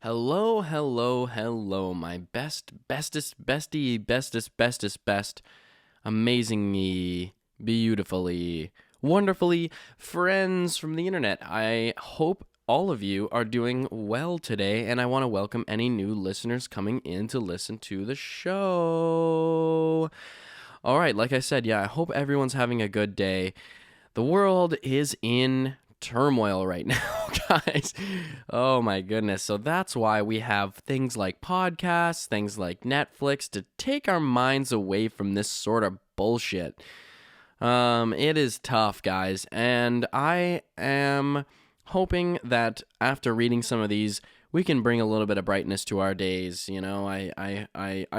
Hello, hello, hello, my best, amazingly, beautifully, wonderfully friends from the internet. I hope all of you are doing well today, and I want to welcome any new listeners coming in to listen to the show. All right, like I said, I hope everyone's having a good day. The world is in turmoil right now, guys. Oh my goodness. So that's why we have things like podcasts, things like Netflix to take our minds away from this sort of bullshit. It is tough, guys, and I am hoping that after reading some of these, we can bring a little bit of brightness to our days. I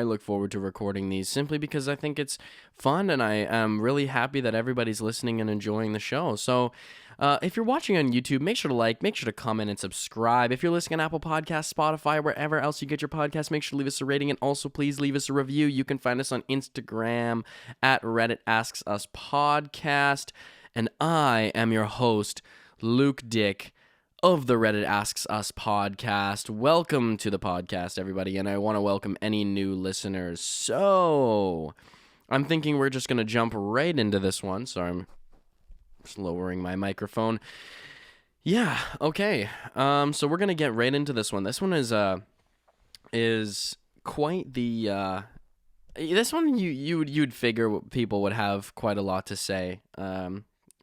look forward to recording these simply because I think it's fun, and I am really happy that everybody's listening and enjoying the show. So if you're watching on YouTube, make sure to like, make sure to comment and subscribe. If you're listening on Apple Podcasts, Spotify, wherever else you get your podcasts, make sure to leave us a rating, and also please leave us a review. You can find us on Instagram at Reddit Asks Us Podcast, and I am your host, Luke Dick of the Reddit Asks Us Podcast. Welcome to the podcast, everybody, and I want to welcome any new listeners. So, I'm thinking we're just going to jump right into this one. Sorry, I'm just lowering my microphone. Yeah, okay. So we're going to get right into this one. This one is quite the this one you'd figure people would have quite a lot to say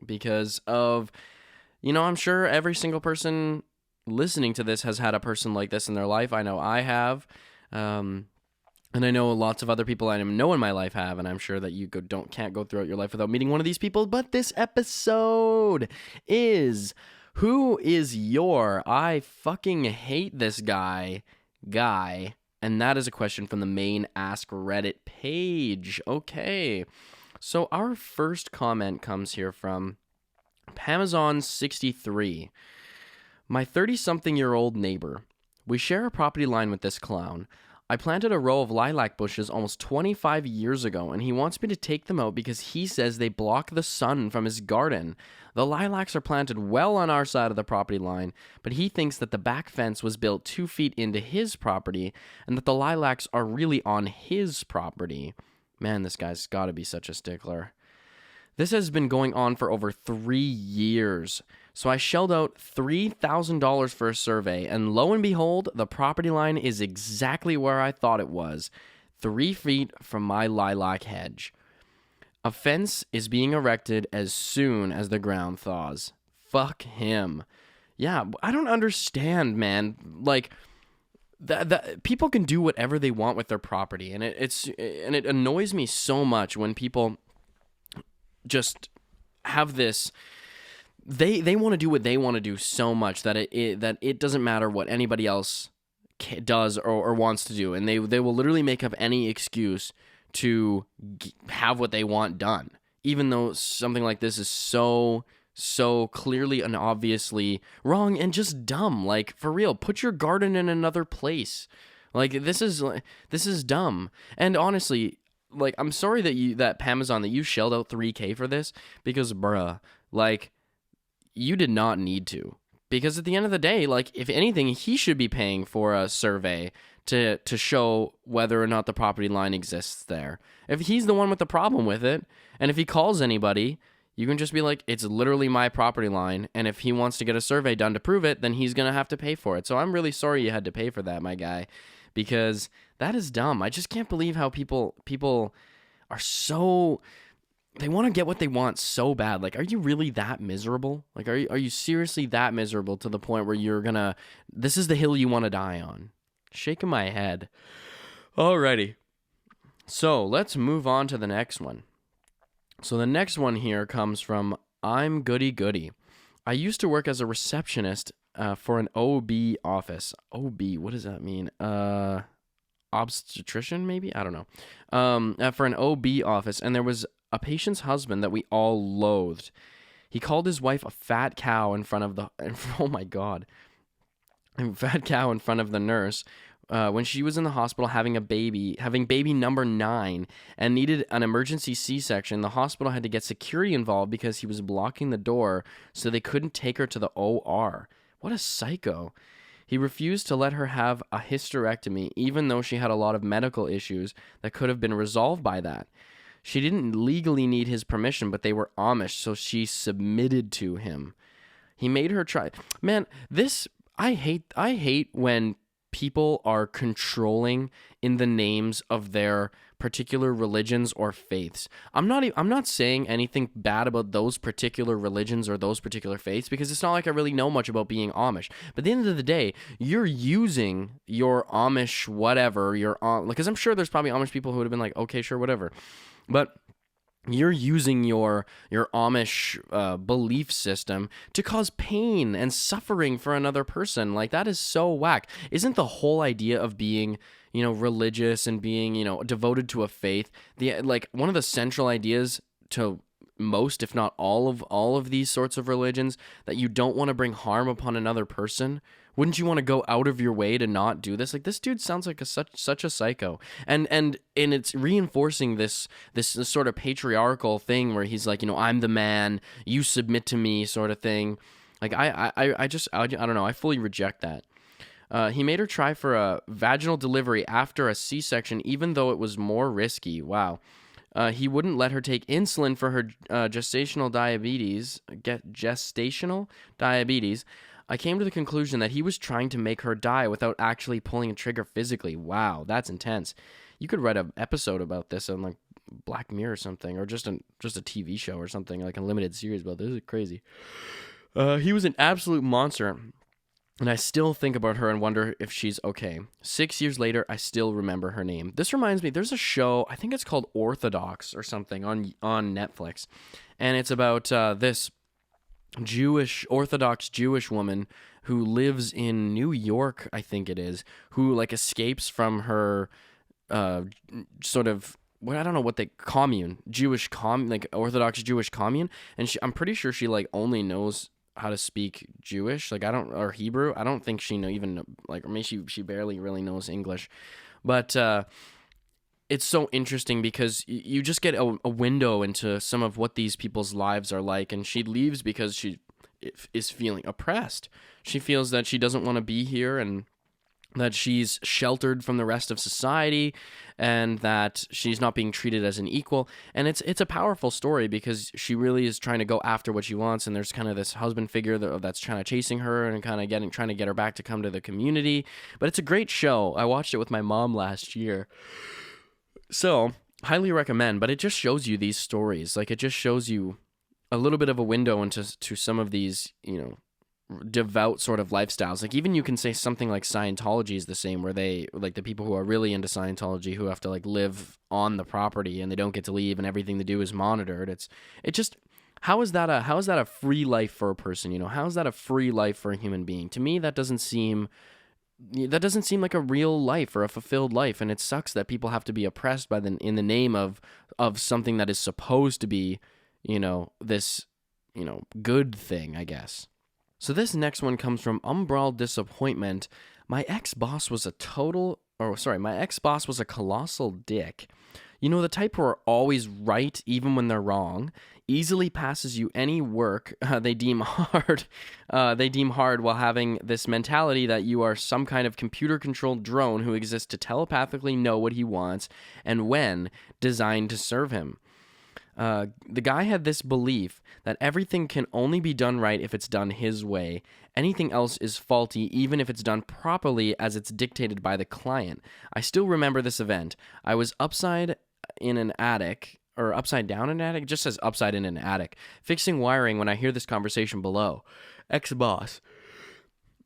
because of, I'm sure every single person listening to this has had a person like this in their life. I know I have, and I know lots of other people I know in my life have, and I'm sure that you can't go throughout your life without meeting one of these people. But this episode is, who is your I fucking hate this guy, and that is a question from the main AskReddit page. Okay, so our first comment comes here from Pamazon63. My 30-something-year-old neighbor. We share a property line with this clown. I planted a row of lilac bushes almost 25 years ago, and he wants me to take them out because he says they block the sun from his garden. The lilacs are planted well on our side of the property line, but he thinks that the back fence was built 2 feet into his property, and that the lilacs are really on his property. Man, this guy's gotta be such a stickler. This has been going on for over 3 years. So I shelled out $3,000 for a survey, and lo and behold, the property line is exactly where I thought it was, 3 feet from my lilac hedge. A fence is being erected as soon as the ground thaws. Fuck him. Yeah, I don't understand, man. Like, that people can do whatever they want with their property, and it annoys me so much when people just have this. They want to do what they want to do so much that it doesn't matter what anybody else does or wants to do, and they will literally make up any excuse to have what they want done, even though something like this is so clearly and obviously wrong and just dumb. Like, for real, put your garden in another place. Like, this is dumb. And honestly, like, I'm sorry that Pamazon, that you shelled out $3,000 for this, because bruh, like, you did not need to. Because at the end of the day, like, if anything, he should be paying for a survey to show whether or not the property line exists there. If he's the one with the problem with it, and if he calls anybody, you can just be like, it's literally my property line, and if he wants to get a survey done to prove it, then he's gonna have to pay for it. So I'm really sorry you had to pay for that, my guy, because that is dumb. I just can't believe how people are so, they want to get what they want so bad. Like, are you really that miserable? Like, are you seriously that miserable to the point where this is the hill you want to die on? Shaking my head. Alrighty. So let's move on to the next one. So the next one here comes from ImGoody. I used to work as a receptionist for an OB office. OB, what does that mean? Obstetrician, maybe? I don't know. For an OB office, and there was a patient's husband that we all loathed. He called his wife a fat cow in front of the... Oh my God. A fat cow in front of the nurse when she was in the hospital having baby number 9 and needed an emergency C-section. The hospital had to get security involved because he was blocking the door so they couldn't take her to the OR. What a psycho. He refused to let her have a hysterectomy, even though she had a lot of medical issues that could have been resolved by that. She didn't legally need his permission, but they were Amish, so she submitted to him. He made her try. Man, I hate when people are controlling in the names of their particular religions or faiths. I'm not saying anything bad about those particular religions or those particular faiths, because it's not like I really know much about being Amish. But at the end of the day, you're using your Amish whatever, because I'm sure there's probably Amish people who would have been like, okay, sure, whatever. But you're using your Amish belief system to cause pain and suffering for another person. Like, that is so whack. Isn't the whole idea of being, religious and being, devoted to a faith, one of the central ideas to most, if not all of these sorts of religions, that you don't want to bring harm upon another person? Wouldn't you want to go out of your way to not do this? Like, this dude sounds like such a psycho, and it's reinforcing this sort of patriarchal thing where he's like, I'm the man, you submit to me, sort of thing. Like, I don't know, I fully reject that. He made her try for a vaginal delivery after a C-section, even though it was more risky. Wow. He wouldn't let her take insulin for her gestational diabetes. Gestational diabetes. I came to the conclusion that he was trying to make her die without actually pulling a trigger physically. Wow, that's intense. You could write an episode about this on like Black Mirror or something, or just a TV show or something, like a limited series about this. This is crazy. He was an absolute monster, and I still think about her and wonder if she's okay. 6 years later, I still remember her name. This reminds me, there's a show, I think it's called Orthodox or something on Netflix, and it's about this Orthodox Jewish woman who lives in New York, I think it is, who like escapes from her sort of, I don't know what commune, like Orthodox Jewish commune, and I'm pretty sure she like only knows how to speak Jewish, or Hebrew. I don't think she or maybe she barely really knows English, but it's so interesting because you just get a window into some of what these people's lives are like, and she leaves because she is feeling oppressed. She feels that she doesn't want to be here, and that she's sheltered from the rest of society, and that she's not being treated as an equal. And it's a powerful story because she really is trying to go after what she wants, and there's kind of this husband figure that's kind of chasing her and kind of trying to get her back to come to the community. But it's a great show. I watched it with my mom last year. So, highly recommend, but it just shows you these stories. Like, it just shows you a little bit of a window into some of these, devout sort of lifestyles. Like, even you can say something like Scientology is the same, where they, like, the people who are really into Scientology who have to, like, live on the property and they don't get to leave and everything they do is monitored. It just, how is that a free life for a person? How is that a free life for a human being? To me, that doesn't seem like a real life or a fulfilled life, and it sucks that people have to be oppressed in the name of something that is supposed to be, this, good thing, I guess. So this next one comes from UmbralDisappointment. My ex-boss was a colossal dick. The type who are always right even when they're wrong, easily passes you any work they deem hard while having this mentality that you are some kind of computer-controlled drone who exists to telepathically know what he wants and when, designed to serve him. The guy had this belief that everything can only be done right if it's done his way. Anything else is faulty, even if it's done properly as it's dictated by the client. I still remember this event. I was upside in an attic, or upside down in an attic? It just says upside in an attic, fixing wiring when I hear this conversation below. Ex-boss.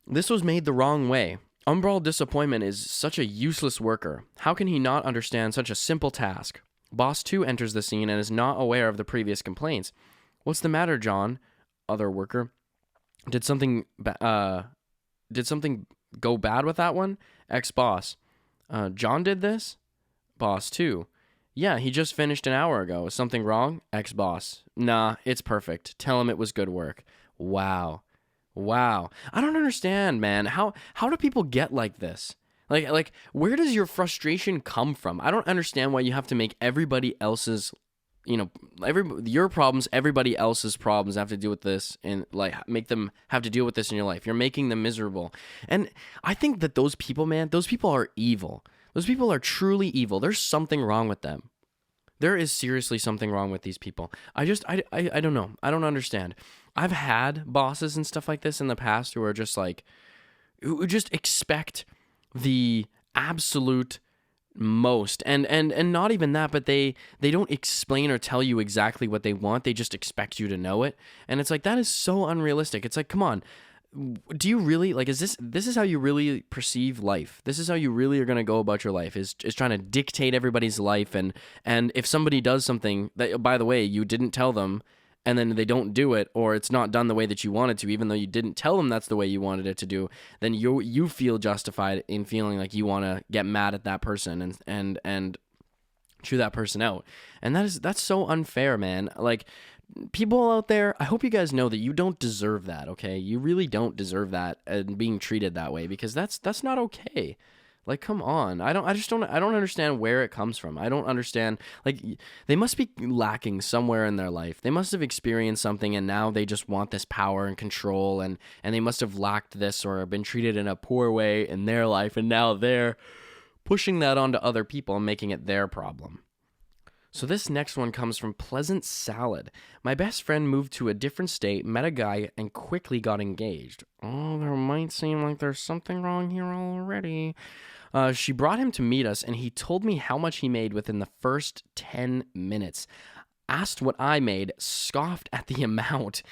This was made the wrong way. UmbralDisappointment is such a useless worker. How can he not understand such a simple task? Boss 2 enters the scene and is not aware of the previous complaints. What's the matter, John? Other worker. Did something go bad with that one? Ex-boss. John did this? Boss 2. Yeah, he just finished an hour ago. Is something wrong? Ex-boss. Nah, it's perfect. Tell him it was good work. Wow. I don't understand, man. How do people get like this? Like, where does your frustration come from? I don't understand why you have to make everybody else's your problems, everybody else's problems have to deal with this, and like make them have to deal with this in your life. You're making them miserable. And I think that those people, man, those people are evil. Those people are truly evil. There's something wrong with them. There is seriously something wrong with these people. I don't know. I don't understand. I've had bosses and stuff like this in the past who are just like, who just expect the absolute most, and not even that, but they don't explain or tell you exactly what they want. They just expect you to know it, and it's like, that is so unrealistic. It's like, come on, do you really, like, is this is how you really perceive life? This is how you really are going to go about your life, is trying to dictate everybody's life, and if somebody does something that, by the way, you didn't tell them, and then they don't do it, or it's not done the way that you wanted to, even though you didn't tell them that's the way you wanted it to do, then you feel justified in feeling like you want to get mad at that person and chew that person out. And that's so unfair, man. Like, people out there, I hope you guys know that you don't deserve that, okay? You really don't deserve that and being treated that way, because that's not okay. Like, come on. I don't understand where it comes from. I don't understand. Like, they must be lacking somewhere in their life. They must have experienced something, and now they just want this power and control, and they must have lacked this or been treated in a poor way in their life, and now they're pushing that onto other people and making it their problem. So this next one comes from Pleasant Salad. My best friend moved to a different state, met a guy, and quickly got engaged. Oh, there might seem like there's something wrong here already. She brought him to meet us, and he told me how much he made within the first 10 minutes. Asked what I made, scoffed at the amount,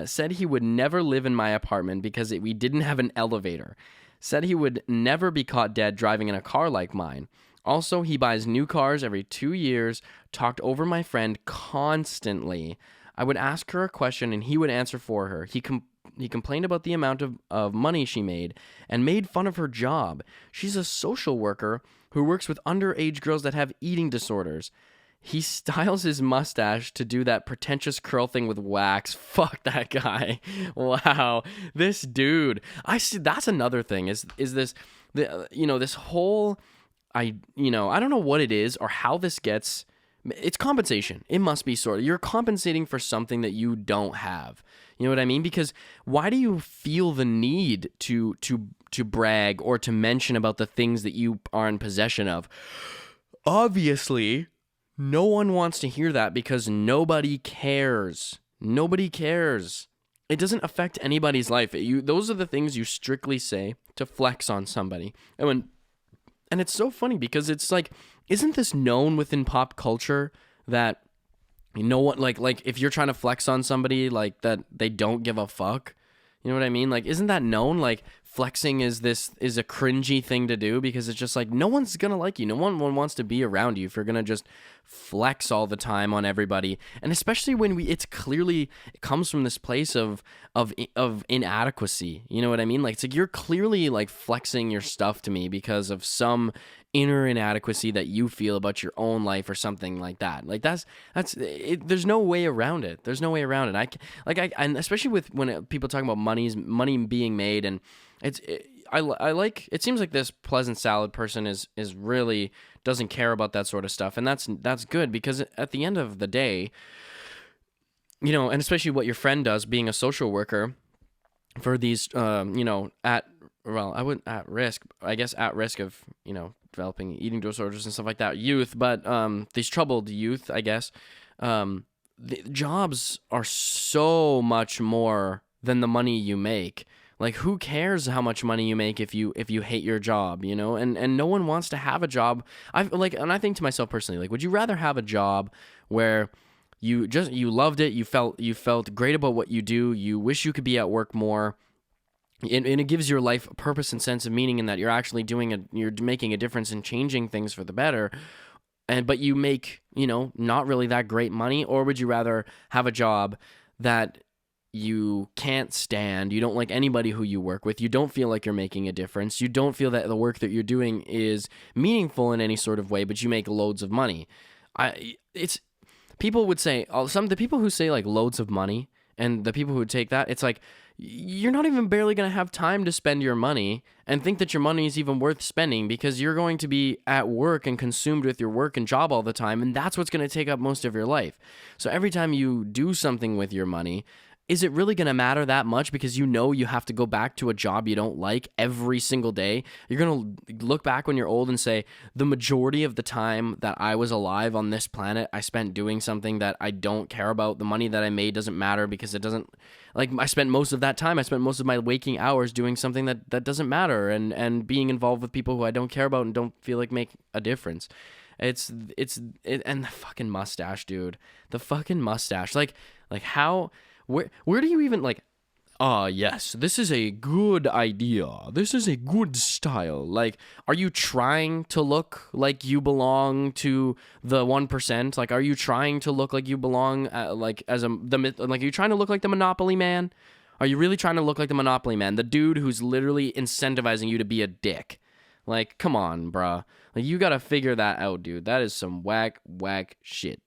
said he would never live in my apartment because we didn't have an elevator. Said he would never be caught dead driving in a car like mine. Also, he buys new cars every 2 years, talked over my friend constantly. I would ask her a question and he would answer for her. He complained about the amount of money she made and made fun of her job. She's a social worker who works with underage girls that have eating disorders. He styles his mustache to do that pretentious curl thing with wax. Fuck that guy. Wow. This dude. I see, that's another thing is this, this whole... I don't know what it is or how this gets. It's compensation. It must be sort of. You're compensating for something that you don't have. You know what I mean? Because why do you feel the need to brag or to mention about the things that you are in possession of? Obviously, no one wants to hear that because nobody cares. Nobody cares. It doesn't affect anybody's life. Those are the things you strictly say to flex on somebody. And it's so funny because it's like, isn't this known within pop culture that no one, like if you're trying to flex on somebody, like that they don't give a fuck? You know what I mean? Like, isn't that known? Like, flexing is a cringy thing to do because it's just like, no one's gonna like you. No one wants to be around you if you're gonna just flex all the time on everybody. And especially when it comes from this place of inadequacy. You know what I mean? Like, it's like you're clearly like flexing your stuff to me because of some inner inadequacy that you feel about your own life or something like that. Like, that's it. There's no way around it. There's no way around it. And especially with when people talk about money being made, and I like, it seems like this Pleasant Salad person is really doesn't care about that sort of stuff, and that's good, because at the end of the day, and especially what your friend does, being a social worker for these at risk of developing eating disorders and stuff like that, youth, but these troubled youth, I guess, the jobs are so much more than the money you make. Like, who cares how much money you make if you hate your job, and no one wants to have a job. And I think to myself personally, like, would you rather have a job where you loved it, you felt great about what you do, you wish you could be at work more, and it gives your life a purpose and sense of meaning, in that you're actually you're making a difference and changing things for the better, but you make, not really that great money? Or would you rather have a job that you can't stand, you don't like anybody who you work with, you don't feel like you're making a difference, you don't feel that the work that you're doing is meaningful in any sort of way, but you make loads of money? People would say, the people who say like loads of money, and the people who take that, it's like, you're not even barely going to have time to spend your money and think that your money is even worth spending, because you're going to be at work and consumed with your work and job all the time, and that's what's going to take up most of your life. So every time you do something with your money, is it really going to matter that much, because you have to go back to a job you don't like every single day? You're going to look back when you're old and say, the majority of the time that I was alive on this planet, I spent doing something that I don't care about. The money that I made doesn't matter, because it doesn't, like, I spent most of that time, I spent most of my waking hours doing something that doesn't matter, and being involved with people who I don't care about and don't feel like make a difference. And the fucking mustache, dude. The fucking mustache. Like how... Where do you even, like, yes, this is a good idea. This is a good style. Like, are you trying to look like you belong to the 1%? Like, are you trying to look like you belong, are you trying to look like the Monopoly man? Are you really trying to look like the Monopoly man? The dude who's literally incentivizing you to be a dick. Like, come on, bruh. Like, you gotta figure that out, dude. That is some whack shit.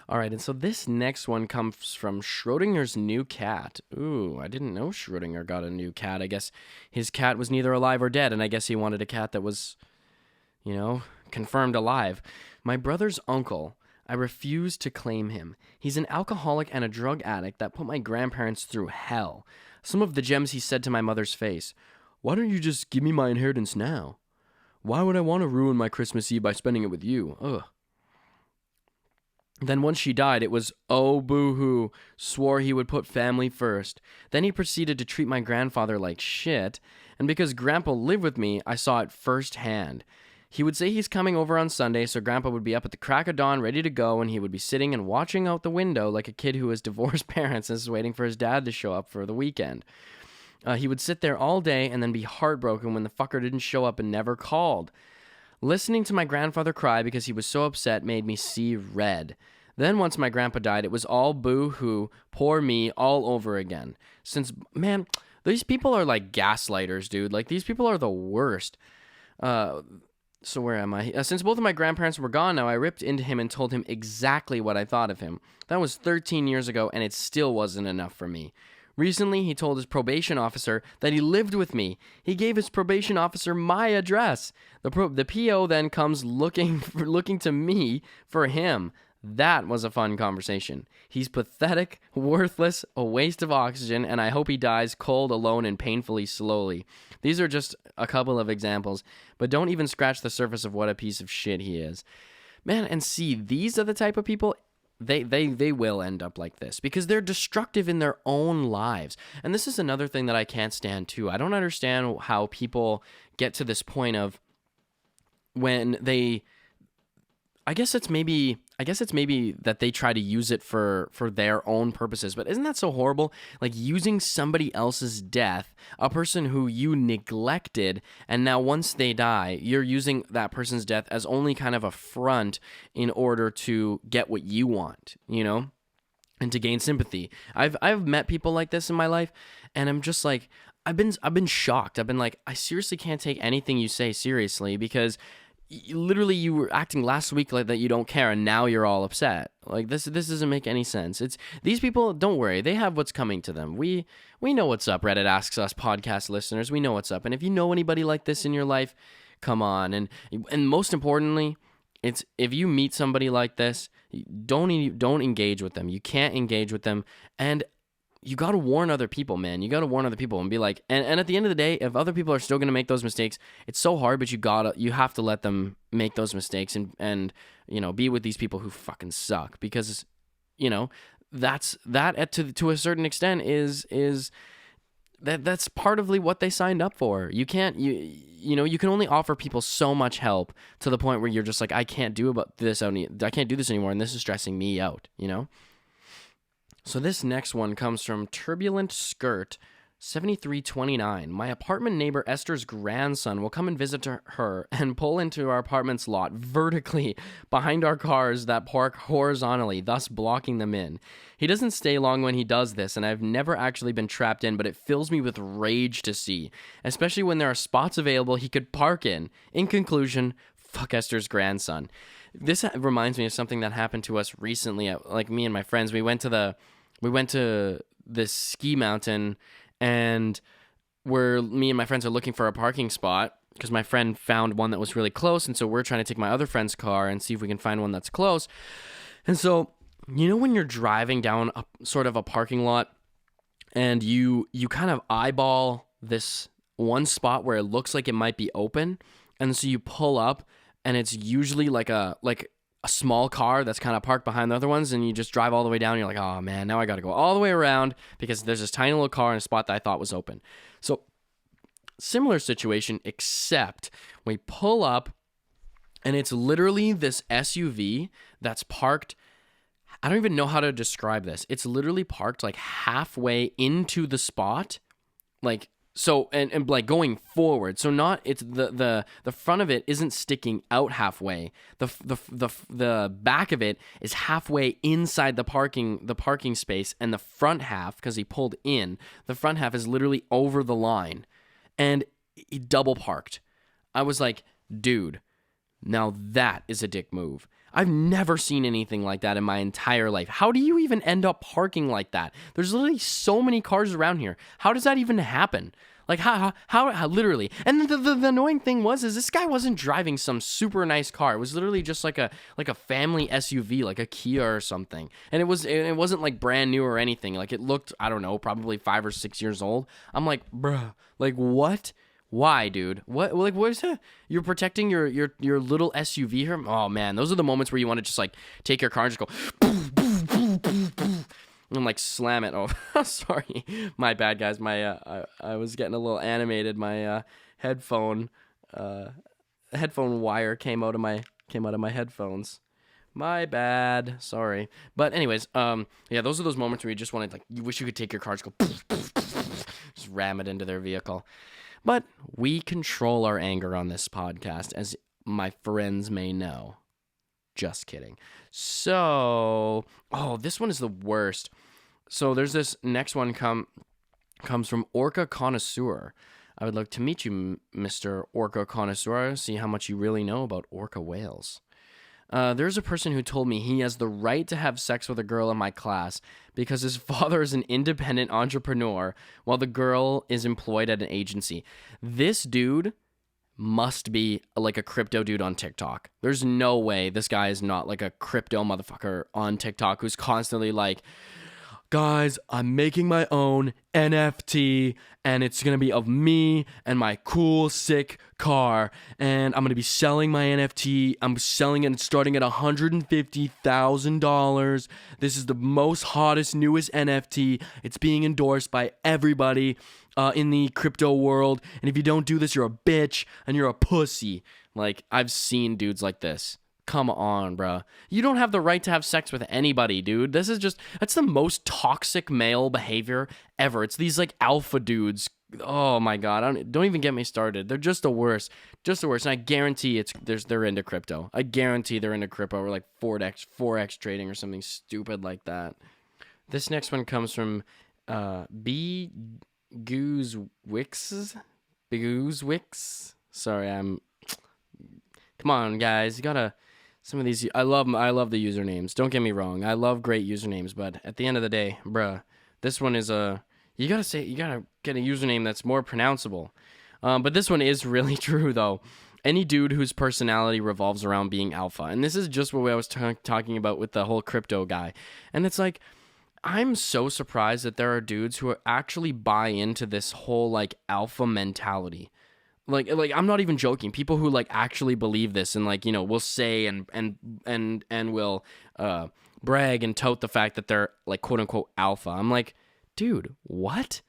All right, and so this next one comes from Schroeders New Cat. Ooh, I didn't know Schrodinger got a new cat. I guess his cat was neither alive or dead, and I guess he wanted a cat that was, confirmed alive. My brother's uncle, I refuse to claim him. He's an alcoholic and a drug addict that put my grandparents through hell. Some of the gems he said to my mother's face. Why don't you just give me my inheritance now? Why would I want to ruin my Christmas Eve by spending it with you? Ugh. Then once she died, it was, oh, boo-hoo, swore he would put family first. Then he proceeded to treat my grandfather like shit, and because Grandpa lived with me, I saw it firsthand. He would say he's coming over on Sunday, so Grandpa would be up at the crack of dawn ready to go, and he would be sitting and watching out the window like a kid who has divorced parents and is waiting for his dad to show up for the weekend. He would sit there all day and then be heartbroken when the fucker didn't show up and never called. Listening to my grandfather cry because he was so upset made me see red. Then once my grandpa died, it was all boo-hoo, poor me, all over again. Man, these people are like gaslighters, dude. Like, these people are the worst. So where am I? Since both of my grandparents were gone now, I ripped into him and told him exactly what I thought of him. That was 13 years ago, and it still wasn't enough for me. Recently, he told his probation officer that he lived with me. He gave his probation officer my address. The PO then comes looking to me for him. That was a fun conversation. He's pathetic, worthless, a waste of oxygen, and I hope he dies cold, alone, and painfully slowly. These are just a couple of examples, but don't even scratch the surface of what a piece of shit he is. Man, and see, these are the type of people... They will end up like this because they're destructive in their own lives. And this is another thing that I can't stand too. I don't understand how people get to this point of when they... I guess it's maybe that they try to use it for their own purposes, but isn't that so horrible? Like using somebody else's death, a person who you neglected, and now once they die, you're using that person's death as only kind of a front in order to get what you want, and to gain sympathy. I've met people like this in my life, and I'm just like, I've been shocked. I've been like, I seriously can't take anything you say seriously because literally you were acting last week like that you don't care, and now you're all upset. Like this doesn't make any sense. It's these people, don't worry, they have what's coming to them. We know what's up, Reddit Asks Us podcast listeners. We know what's up. And if you know anybody like this in your life, come on. And most importantly, it's if you meet somebody like this, don't engage with them. You can't engage with them, and you got to warn other people, man. You got to warn other people and be like, and at the end of the day, if other people are still going to make those mistakes, it's so hard, but you have to let them make those mistakes and be with these people who fucking suck, because, that's to a certain extent is that's partly what they signed up for. You can't, you can only offer people so much help to the point where you're just like, I can't do this anymore. And this is stressing me out, So this next one comes from Turbulent Skirt 7329. My apartment neighbor Esther's grandson will come and visit her and pull into our apartment's lot vertically behind our cars that park horizontally, thus blocking them in. He doesn't stay long when he does this, and I've never actually been trapped in, but it fills me with rage to see, especially when there are spots available he could park in. In conclusion, fuck Esther's grandson. This reminds me of something that happened to us recently. Like me and my friends, we went to this ski mountain, and me and my friends are looking for a parking spot because my friend found one that was really close, and so we're trying to take my other friend's car and see if we can find one that's close. And so, when you're driving down a sort of a parking lot and you kind of eyeball this one spot where it looks like it might be open, and so you pull up, and it's usually like a small car that's kind of parked behind the other ones, and you just drive all the way down, and you're like, oh man, now I got to go all the way around because there's this tiny little car in a spot that I thought was open. So similar situation, except we pull up, and it's literally this SUV that's parked. I don't even know how to describe this. It's literally parked like halfway into the spot, like so, and like going forward. So not it's the front of it isn't sticking out halfway. The back of it is halfway inside the parking space, and the front half, because he pulled in, the front half is literally over the line, and he double parked. I was like, dude, now that is a dick move. I've never seen anything like that in my entire life. How do you even end up parking like that? There's literally so many cars around here. How does that even happen? Like, how literally? And the annoying thing is this guy wasn't driving some super nice car. It was literally just like a family SUV, like a Kia or something. And it wasn't like brand new or anything. Like, it looked, I don't know, probably 5 or 6 years old. I'm like, bruh, like what? Why, dude? What is that? You're protecting your little SUV here? Oh man, those are the moments where you want to just like take your car and just go and like slam it. Oh, sorry, my bad, guys. My I was getting a little animated. My headphone wire came out of my headphones. My bad. Sorry. But anyways, yeah, those are those moments where you just want to, like, you wish you could take your car, just go just ram it into their vehicle. But we control our anger on this podcast, as my friends may know. Just kidding. So, this one is the worst. So there's this next one comes from Orca Connoisseur. I would like to meet you, Mr. Orca Connoisseur, see how much you really know about orca whales. There's a person who told me he has the right to have sex with a girl in my class because his father is an independent entrepreneur while the girl is employed at an agency. This dude must be like a crypto dude on TikTok. There's no way this guy is not like a crypto motherfucker on TikTok who's constantly like, guys, I'm making my own NFT, and it's going to be of me and my cool, sick car, and I'm going to be selling my NFT. I'm selling it starting at $150,000. This is the most hottest, newest NFT. It's being endorsed by everybody in the crypto world, and if you don't do this, you're a bitch, and you're a pussy. Like, I've seen dudes like this. Come on, bro. You don't have the right to have sex with anybody, dude. That's the most toxic male behavior ever. It's these like alpha dudes. Oh my god, don't even get me started. They're just the worst. Just the worst. And I guarantee they're into crypto. I guarantee they're into crypto or like forex trading or something stupid like that. This next one comes from B Goosewix. Sorry, come on, guys. You gotta. Some of these, I love the usernames. Don't get me wrong. I love great usernames, but at the end of the day, bruh, this one is you gotta get a username that's more pronounceable. But this one is really true, though. Any dude whose personality revolves around being alpha. And this is just what I was talking about with the whole crypto guy. And it's like, I'm so surprised that there are dudes who actually buy into this whole, like, alpha mentality. Like I'm not even joking. People who like actually believe this and like, you know, will say and will brag and tout the fact that they're like quote unquote alpha. I'm like, dude, what?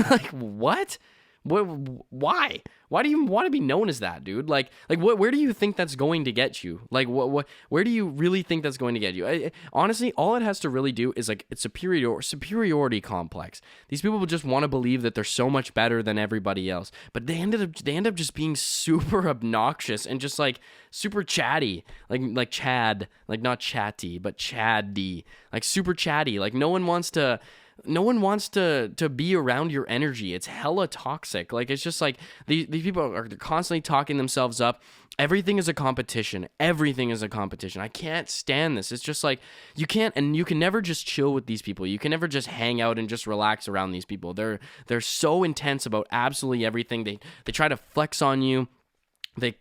Like what? Why? Why do you want to be known as that, dude? Like where do you think that's going to get you? Like where do you really think that's going to get you? Honestly, all it has to really do is like it's superiority complex. These people just want to believe that they're so much better than everybody else, but they end up just being super obnoxious and just like super chatty, like Chad, like not chatty, but Chaddy, like super chatty. Like no one wants to. no one wants to be around your energy. It's hella toxic. Like, it's just like these people are constantly talking themselves up. Everything is a competition. Everything is a competition. I can't stand this. It's just like you can never just chill with these people. You can never just hang out and just relax around these people. They're so intense about absolutely everything. They try to flex on you. The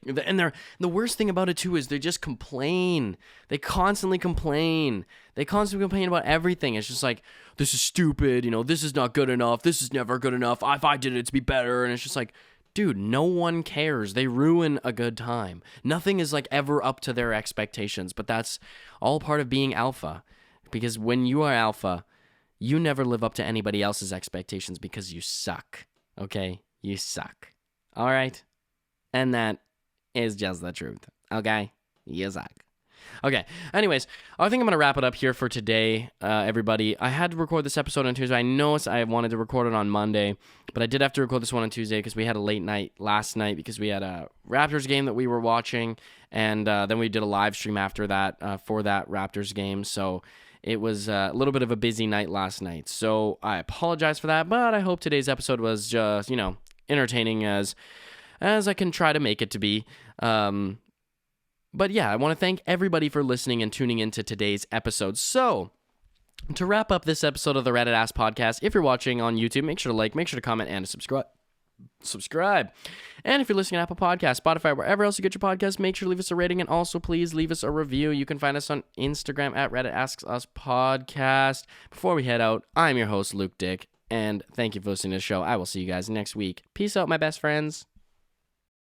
worst thing about it too is they just complain. They constantly complain. They constantly complain about everything. It's just like, this is stupid, this is not good enough. This is never good enough. If I did it, it'd be better. And it's just like, dude, no one cares. They ruin a good time. Nothing is like ever up to their expectations, but that's all part of being alpha. Because when you are alpha, you never live up to anybody else's expectations because you suck. Okay? You suck. All right? And that is just the truth. Okay? You suck. Okay. Anyways, I think I'm going to wrap it up here for today, everybody. I had to record this episode on Tuesday. I know I wanted to record it on Monday, but I did have to record this one on Tuesday because we had a late night last night because we had a Raptors game that we were watching, and then we did a live stream after that for that Raptors game. So it was a little bit of a busy night last night. So I apologize for that, but I hope today's episode was just, entertaining as I can try to make it to be. But yeah, I want to thank everybody for listening and tuning into today's episode. So, to wrap up this episode of the Reddit Ask Podcast, if you're watching on YouTube, make sure to like, make sure to comment, and to subscribe. And if you're listening to Apple Podcasts, Spotify, wherever else you get your podcasts, make sure to leave us a rating, and also please leave us a review. You can find us on Instagram at Reddit Asks Us Podcast. Before we head out, I'm your host, Luke Dick, and thank you for listening to the show. I will see you guys next week. Peace out, my best friends.